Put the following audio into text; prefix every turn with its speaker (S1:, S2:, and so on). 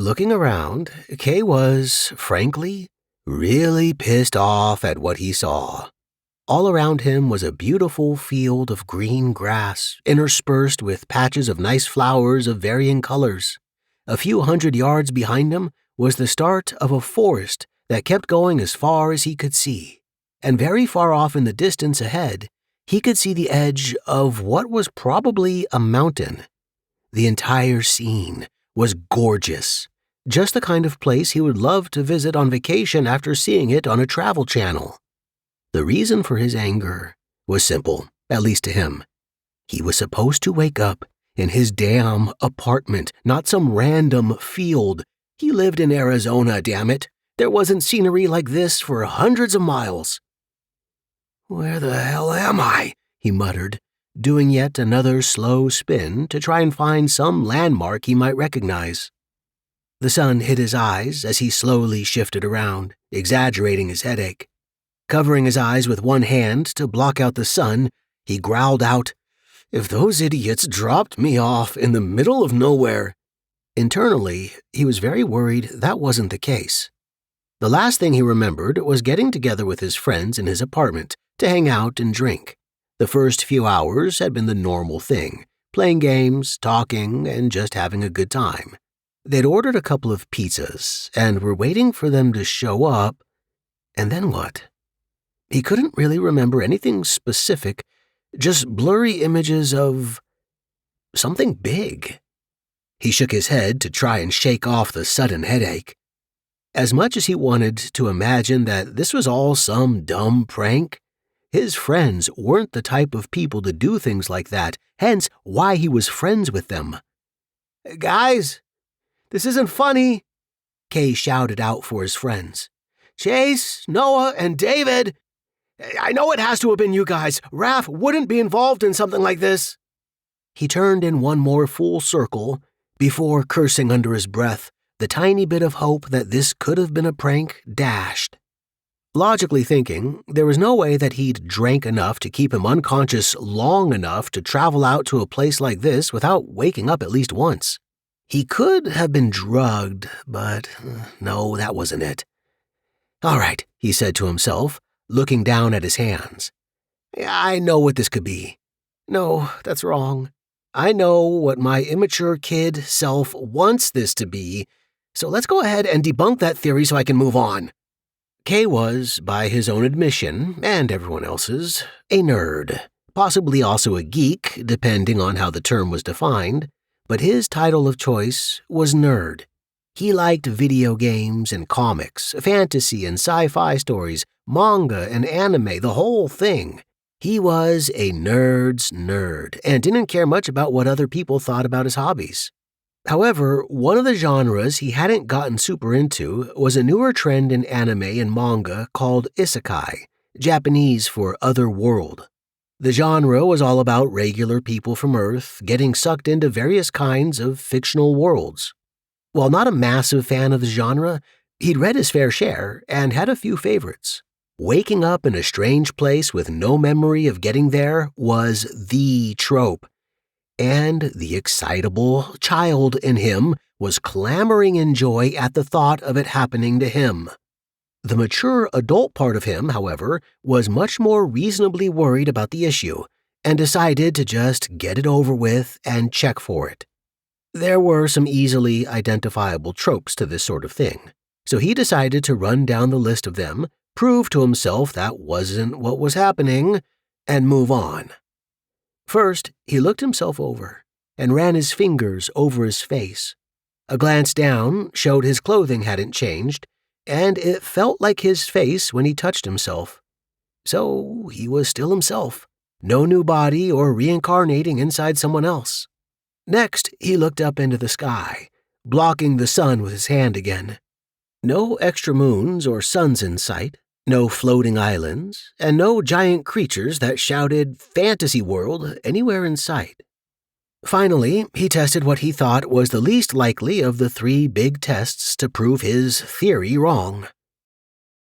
S1: Looking around, Kay was, frankly, really pissed off at what he saw. All around him was a beautiful field of green grass, interspersed with patches of nice flowers of varying colors. A few hundred yards behind him was the start of a forest that kept going as far as he could see. And very far off in the distance ahead, he could see the edge of what was probably a mountain. The entire scene was gorgeous, just the kind of place he would love to visit on vacation after seeing it on a travel channel. The reason for his anger was simple, at least to him. He was supposed to wake up in his damn apartment, not some random field. He lived in Arizona, damn it. There wasn't scenery like this for hundreds of miles. "Where the hell am I?" he muttered, doing yet another slow spin to try and find some landmark he might recognize. The sun hit his eyes as he slowly shifted around, exaggerating his headache. Covering his eyes with one hand to block out the sun, he growled out, "If those idiots dropped me off in the middle of nowhere." Internally, he was very worried that wasn't the case. The last thing he remembered was getting together with his friends in his apartment to hang out and drink. The first few hours had been the normal thing, playing games, talking, and just having a good time. They'd ordered a couple of pizzas and were waiting for them to show up, and then what? He couldn't really remember anything specific, just blurry images of something big. He shook his head to try and shake off the sudden headache. As much as he wanted to imagine that this was all some dumb prank, his friends weren't the type of people to do things like that, hence why he was friends with them. "Guys, this isn't funny," Kay shouted out for his friends. "Chase, Noah, and David, I know it has to have been you guys. Raph wouldn't be involved in something like this." He turned in one more full circle before cursing under his breath. The tiny bit of hope that this could have been a prank dashed. Logically thinking, there was no way that he'd drank enough to keep him unconscious long enough to travel out to a place like this without waking up at least once. He could have been drugged, but no, that wasn't it. "All right," he said to himself, looking down at his hands. "I know what this could be. No, that's wrong. I know what my immature kid self wants this to be, so let's go ahead and debunk that theory so I can move on." Kay was, by his own admission, and everyone else's, a nerd, possibly also a geek, depending on how the term was defined, but his title of choice was nerd. He liked video games and comics, fantasy and sci-fi stories, manga and anime, the whole thing. He was a nerd's nerd and didn't care much about what other people thought about his hobbies. However, one of the genres he hadn't gotten super into was a newer trend in anime and manga called isekai, Japanese for other world. The genre was all about regular people from Earth getting sucked into various kinds of fictional worlds. While not a massive fan of the genre, he'd read his fair share and had a few favorites. Waking up in a strange place with no memory of getting there was the trope, and the excitable child in him was clamoring in joy at the thought of it happening to him. The mature adult part of him, however, was much more reasonably worried about the issue and decided to just get it over with and check for it. There were some easily identifiable tropes to this sort of thing, so he decided to run down the list of them, prove to himself that wasn't what was happening, and move on. First, he looked himself over and ran his fingers over his face. A glance down showed his clothing hadn't changed, and it felt like his face when he touched himself. So he was still himself, no new body or reincarnating inside someone else. Next, he looked up into the sky, blocking the sun with his hand again. No extra moons or suns in sight, no floating islands, and no giant creatures that shouted "Fantasy World" anywhere in sight. Finally, he tested what he thought was the least likely of the three big tests to prove his theory wrong.